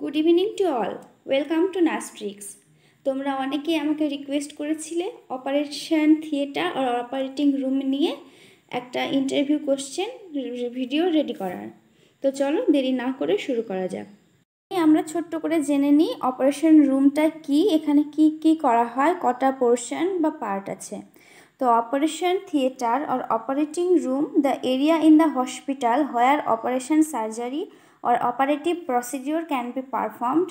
Good evening to all, welcome to নাস্ট্রিক্স। তোমরা অনেকেই আমাকে রিকোয়েস্ট করেছিলে অপারেশন থিয়েটার আর অপারেটিং রুম নিয়ে একটা ইন্টারভিউ কোশ্চেন ভিডিও রেডি করার। তো চলো দেরি না করে শুরু করা যাক। আমরা ছোট্ট করে জেনে নিই অপারেশন রুমটা কি, এখানে কি কি করা হয়, কটা পোর্শন বা পার্ট আছে। তো operation theatre or operating room, the area in the hospital where operation surgery or operative procedure can be performed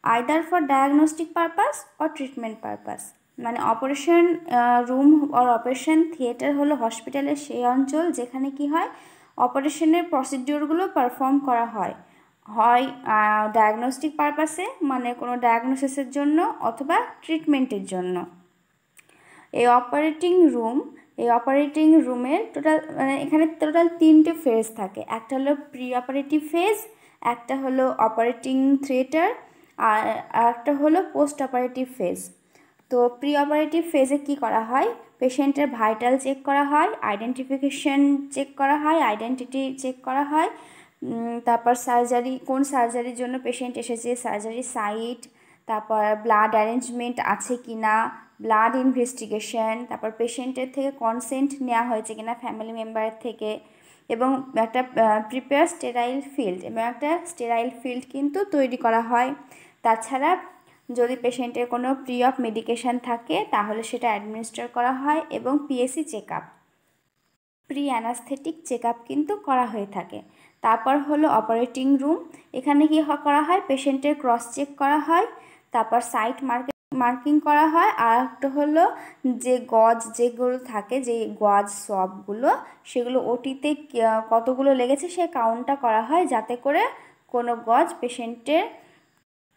either for diagnostic purpose or treatment purpose। মানে operation room or operation theatre হলো হসপিটালের সেই অঞ্চল যেখানে কি হয়, অপারেশনের প্রসিডিওরগুলো perform করা হয় হয় ডায়াগনস্টিক পারপাসে, মানে কোনো ডায়াগনোসিসের জন্য, অথবা ট্রিটমেন্টের জন্য। এই অপারেটিং রুমের টোটাল এখানে টোটাল 3টে ফেজ থাকে। একটা হলো প্রি অপারেটিভ ফেজ, একটা হলো অপারেটিং থিয়েটার, আর একটা হলো পোস্ট অপারেটিভ ফেজ। তো প্রি অপারেটিভ ফেজে কি করা হয়, পেশেন্টের ভাইটাল চেক করা হয়, আইডেন্টিফিকেশন চেক করা হয়, আইডেন্টিটি চেক করা হয়, তারপর সার্জারি, কোন সার্জারির জন্য পেশেন্ট এসেছে, সার্জারি সাইট, তারপর ব্লাড অ্যারেঞ্জমেন্ট আছে কি না, ব্লাড ইনভেস্টিগেশন, তারপর পেশেন্টের থেকে কনসেন্ট নেওয়া হয়েছে কিনা ফ্যামিলি মেম্বারের থেকে, এবং একটা প্রিপেয়ার স্টেরাইল ফিল্ড, এবং একটা স্টেরাইল ফিল্ড কিন্তু তৈরি করা হয়। তাছাড়া যদি পেশেন্টের কোনো প্রি অফ মেডিকেশান থাকে তাহলে সেটা অ্যাডমিনিস্টার করা হয়, এবং PAC check up, pre anaesthetic check up কিন্তু করা হয়ে থাকে। তারপর হলো অপারেটিং রুম, এখানে কি করা হয়, পেশেন্টের ক্রস চেক করা হয়, তারপর সাইট মার্কিং করা হয়, আর একটা হলো যে গজ যেগুলো থাকে, যে গজ সবগুলো, সেগুলো ওটিতে কতগুলো লেগেছে সে কাউন্টটা করা হয়, যাতে করে কোনো গজ পেশেন্টের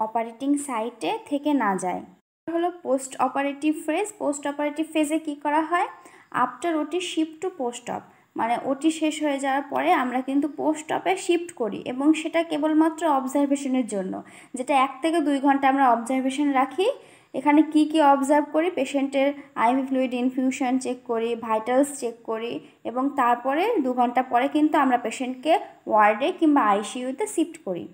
অপারেটিং সাইটে থেকে না যায়। হলো post operative phase. Post operative ফেজে কি করা হয়, আফটার ওটি শিফট টু পোস্ট অপ, মানে ওটি শেষ হয়ে যাওয়ার পরে আমরা কিন্তু পোস্ট অপে শিফট করি, এবং সেটা কেবলমাত্র অবজারভেশনের জন্য, যেটা 1 থেকে 2 ঘন্টা আমরা অবজারভেশন রাখি। এখানে কি কি অবজার্ভ করি, পেশেন্টের আইভি ফ্লুইড ইনফিউশন চেক করি, ভাইটালস চেক করি, এবং তারপরে 2 ঘন্টা পরে কিন্তু আমরা পেশেন্টকে ওয়ার্ডে কিংবা আইসিইউতে শিফট করি।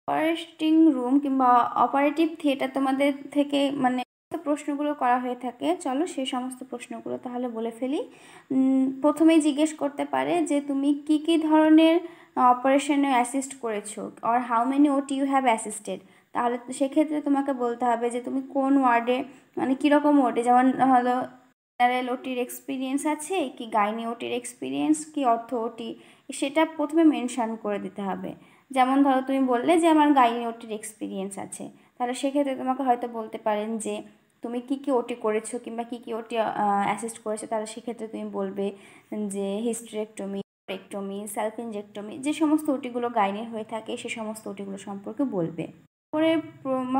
অপারেটিং রুম কিংবা অপারেটিভ থিয়েটার তোমাদের থেকে মানে প্রশ্নগুলো করা হয়ে থাকে, চলো সেই সমস্ত প্রশ্নগুলো তাহলে বলে ফেলি। প্রথমেই জিজ্ঞেস করতে পারে যে তুমি কি কি ধরনের অপারেশনে অ্যাসিস্ট করেছো, অর হাউ মেনি ওটি ইউ হ্যাভ অ্যাসিস্টেড। তাহলে সেক্ষেত্রে তোমাকে বলতে হবে যে তুমি কোন ওয়ার্ডে, মানে কীরকম ওয়ার্ডে, যেমন হলো জেনারেল ওটির এক্সপিরিয়েন্স আছে কি, গাইনি ওটির এক্সপিরিয়েন্স কি, অর্থো ওটি, সেটা প্রথমে মেনশান করে দিতে হবে। যেমন ধরো তুমি বললে যে আমার গাইনি ওটির এক্সপিরিয়েন্স আছে, তাহলে সেক্ষেত্রে তোমাকে হয়তো বলতে পারেন যে তুমি কি কি ওটি করেছো কিংবা কি কি ওটি অ্যাসিস্ট করেছো, তাহলে সেক্ষেত্রে তুমি বলবে যে হিস্টেরেক্টমি, রেক্টমি, সেলফ ইনজেক্টমি, যে সমস্ত ওটিগুলো গাইনির হয়ে থাকে সে সমস্ত ওটিগুলো সম্পর্কে বলবে। পরে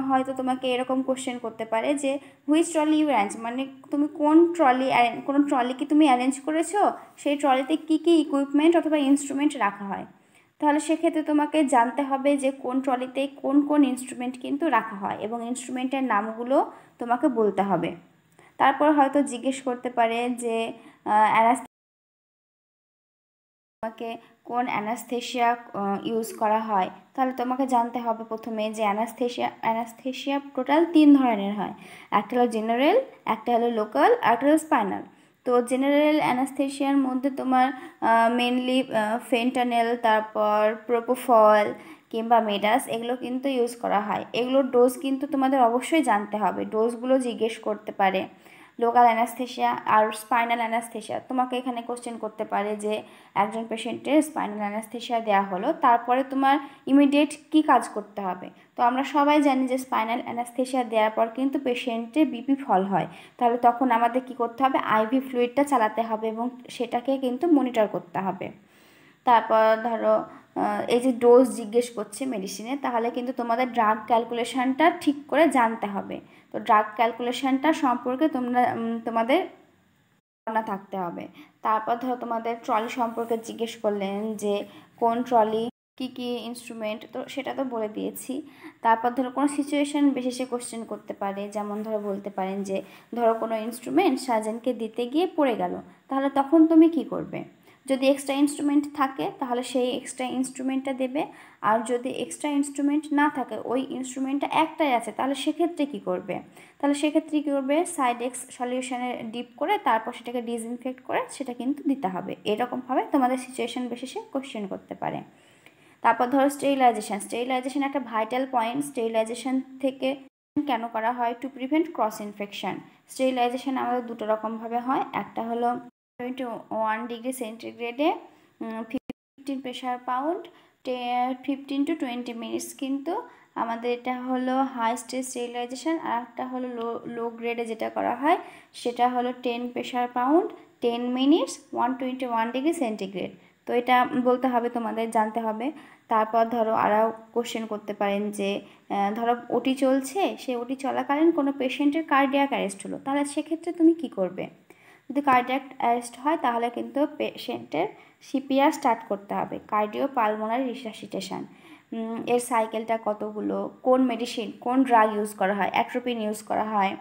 হয়তো তোমাকে এরকম কোশ্চেন করতে পারে যে হুইচ ট্রলি ইউ অ্যারেঞ্জ, মানে তুমি কোন ট্রলি, কোনো ট্রলি কি তুমি অ্যারেঞ্জ করেছো, সেই ট্রলিতে কি কি ইকুইপমেন্ট অথবা ইনস্ট্রুমেন্ট রাখা হয়। তাহলে সেক্ষেত্রে তোমাকে জানতে হবে যে কোন ট্রলিতে কোন কোন ইনস্ট্রুমেন্ট কিন্তু রাখা হয়, এবং ইনস্ট্রুমেন্টের নামগুলো তোমাকে বলতে হবে। তারপর হয়তো জিজ্ঞেস করতে পারে যে তোমাকে কোন অ্যানাস্থেশিয়া ইউজ করা হয়, তাহলে তোমাকে জানতে হবে প্রথমে যে অ্যানাস্থেশিয়া টোটাল 3 ধরনের হয়। একটা হলো জেনারেল, একটা হলো লোকাল, আর একটা হলো স্পাইনাল। তো জেনারেল অ্যানাস্থেশিয়ার মধ্যে তোমার মেনলি ফেন্টানেল, তারপর প্রোপোফল কিংবা মেডাস, এগুলো কিন্তু ইউজ করা হয়। এগুলোর ডোজ কিন্তু তোমাদের অবশ্যই জানতে হবে, ডোজগুলো জিজ্ঞেস করতে পারে। লোকাল অ্যানাস্থেশিয়া আর স্পাইনাল অ্যানাস্থেশিয়া, তোমাকে এখানে কোশ্চেন করতে পারে যে একজন পেশেন্টের স্পাইনাল অ্যানাস্থেশিয়া দেওয়া হলো, তারপরে তোমার ইমিডিয়েট কি কাজ করতে হবে। তো আমরা সবাই জানি যে স্পাইনাল অ্যানাস্থেশিয়া দেওয়ার পর কিন্তু পেশেন্টের বিপি ফল হয়, তাহলে তখন আমাদের কি করতে হবে, আইভি ফ্লুইডটা চালাতে হবে, এবং সেটাকে কিন্তু মনিটর করতে হবে। তারপর ধরো এই যে ডোজ জিজ্ঞেস করছে মেডিসিনে, তাহলে কিন্তু তোমাদের ড্রাগ ক্যালকুলেশনটা ঠিক করে জানতে হবে। তো ড্রাগ ক্যালকুলেশনটা সম্পর্কে তোমাদের ধারণা থাকতে হবে। তারপর ধরো তোমাদের ট্রলি সম্পর্কে জিজ্ঞেস করলেন যে কোন ট্রলি, কি কি ইনস্ট্রুমেন্ট, তো সেটা তো বলে দিয়েছি। তারপর ধরো কোনো সিচুয়েশন বিশেষে কোশ্চেন করতে পারে, যেমন ধরো বলতে পারেন যে ধরো কোনো ইনস্ট্রুমেন্ট সার্জনকে দিতে গিয়ে পড়ে গেল, তাহলে তখন তুমি কি করবে। যদি এক্সট্রা ইনস্ট্রুমেন্ট থাকে তাহলে সেই এক্সট্রা ইনস্ট্রুমেন্টটা দেবে, আর যদি এক্সট্রা ইনস্ট্রুমেন্ট না থাকে, ওই ইনস্ট্রুমেন্টটা একটাই আছে, তাহলে সেক্ষেত্রে কী করবে? তাহলে সেক্ষেত্রে কী করবে, সাইডেক্স সলিউশনে ডিপ করে তারপর সেটাকে ডিসইনফেক্ট করে সেটা কিন্তু দিতে হবে। এরকমভাবে তোমাদের সিচুয়েশন বেসিসে কোশ্চেন করতে পারে। তারপর ধরো স্টেরিলাইজেশন একটা ভাইটাল পয়েন্ট। স্টেরিলাইজেশন থেকে কেন করা হয়? To prevent cross infection. Sterilisation আমাদের দুটো রকমভাবে হয়, একটা হলো 21 ডিগ্রি সেন্টিগ্রেডে 15 প্রেশার পাউন্ড 15 to 20 মিনিটস, কিন্তু আমাদের এটা হলো হাই স্টেজ স্টেরিলাইজেশন। আর একটা হলো লো গ্রেডে যেটা করা হয় সেটা হলো 10 pressure pound 10 minutes 121 degree centigrade. তো এটা বলতে হবে, তোমাদের জানতে হবে। তারপর ধরো আরও কোশ্চেন করতে পারেন যে ধরো ওটি চলছে, সেই ওটি চলাকালীন কোনো পেশেন্টের কার্ডিয়াক অ্যারেস্ট হলো, তাহলে সেক্ষেত্রে তুমি কি করবে? যদি কার্ডিয়াক অ্যারেস্ট হয় তাহলে কিন্তু পেশেন্টের সিপিআর স্টার্ট করতে হবে, কার্ডিও পালমোনারি রিসাসিটেশন। এর সাইকেলটা কতগুলো, কোন মেডিসিন কোন ড্রাগ ইউজ করা হয়, অ্যাট্রোপিন ইউজ করা হয়।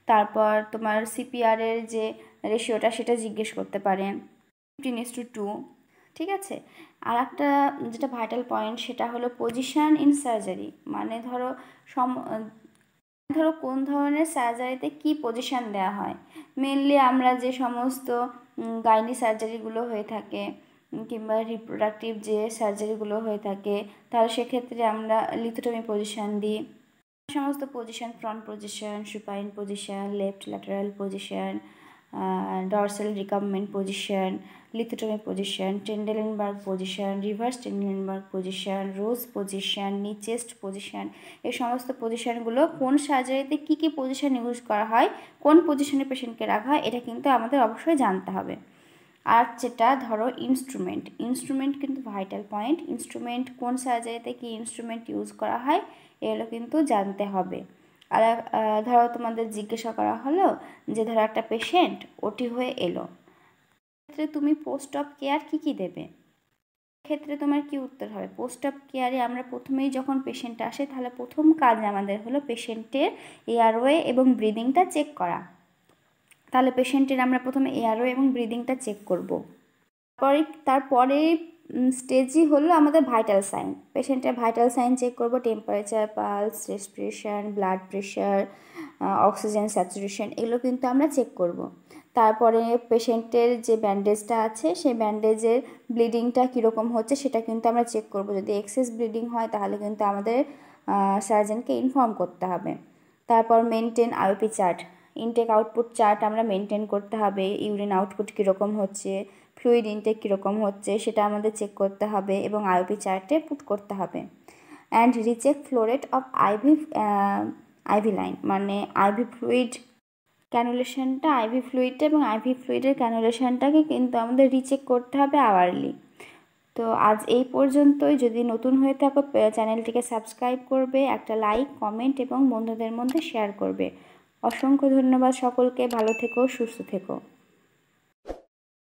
তারপর তোমার সিপিআরের যে রেশিওটা সেটা জিজ্ঞেস করতে পারেন, 15:2। ঠিক আছে। আর একটা যেটা ভাইটাল পয়েন্ট সেটা হলো পজিশন ইন সার্জারি, মানে ধরো কোন ধরনের সার্জারিতে কি পজিশন দেওয়া হয়। মেনলি আমরা যে সমস্ত গাইনি সার্জারিগুলো হয়ে থাকে কিংবা রিপ্রোডাক্টিভ যে সার্জারিগুলো হয়ে থাকে, তাহলে সেক্ষেত্রে আমরা লিথোটমি পজিশন দিই। সমস্ত position, front position, supine position, left lateral position, dorsal recumbent position, lithotomy position, Trendelenburg position, reverse Trendelenburg position, Rose position, knee chest position, এই সমস্ত পজিশনগুলো কোন সার্জারিতে কী কী পজিশন ইউজ করা হয়, কোন পজিশনে পেশেন্টকে রাখা হয়, এটা কিন্তু আমাদের অবশ্যই জানতে হবে। আর যেটা ধরো ইনস্ট্রুমেন্ট কিন্তু ভাইটাল পয়েন্ট। ইনস্ট্রুমেন্ট কোন সার্জারিতে কী ইনস্ট্রুমেন্ট ইউজ করা হয় এগুলো কিন্তু জানতে হবে। আর ধরো তোমাদের জিজ্ঞাসা করা হলো যে ধরো একটা পেশেন্ট ওটি হয়ে এলো, ক্ষেত্রে তুমি পোস্ট অফ কেয়ার কী দেবে? ক্ষেত্রে তোমার কি উত্তর হবে? পোস্ট অফ কেয়ারে আমরা প্রথমেই যখন পেশেন্ট আসে তাহলে প্রথম কাজ আমাদের হলো পেশেন্টের এয়ারওয়ে এবং ব্রিদিংটা চেক করা। তাহলে পেশেন্টের আমরা প্রথমে এয়ারওয়ে এবং ব্রিদিংটা চেক করব। তারপরে স্টেজই হলো আমাদের ভাইটাল সাইন। পেশেন্টের ভাইটাল সাইন চেক করব, temperature, pulse, respiration, blood pressure, oxygen saturation, এগুলো কিন্তু আমরা চেক করব। তারপরে পেশেন্টের যে ব্যান্ডেজটা আছে সেই ব্যান্ডেজের ব্লিডিংটা কীরকম হচ্ছে সেটা কিন্তু আমরা চেক করব। যদি এক্সেস ব্লিডিং হয় তাহলে কিন্তু আমাদের সার্জনকে ইনফর্ম করতে হবে। তারপর maintain IOP chart, intake output chart আমরা মেনটেন করতে হবে। ইউরিন আউটপুট কীরকম হচ্ছে, ফ্লুইড ইনটেক কীরকম হচ্ছে সেটা আমাদের চেক করতে হবে এবং আইওপি চার্টে পুট করতে হবে। And recheck flow rate of IV line, মানে আইভি ফ্লুইড ক্যানুলেশনটা, আইভি ফ্লুইডটা এবং আইভি ফ্লুইডের ক্যানুলেশনটাকে কিন্তু আমাদের রিচেক করতে হবে আওয়ারলি। তো আজ এই পর্যন্তই। যদি নতুন হয়ে থাকো চ্যানেলটিকে সাবস্ক্রাইব করবে, একটা লাইক, কমেন্ট এবং বন্ধুদের মধ্যে শেয়ার করবে। অসংখ্য ধন্যবাদ সকলকে। ভালো থেকো, সুস্থ থেকো।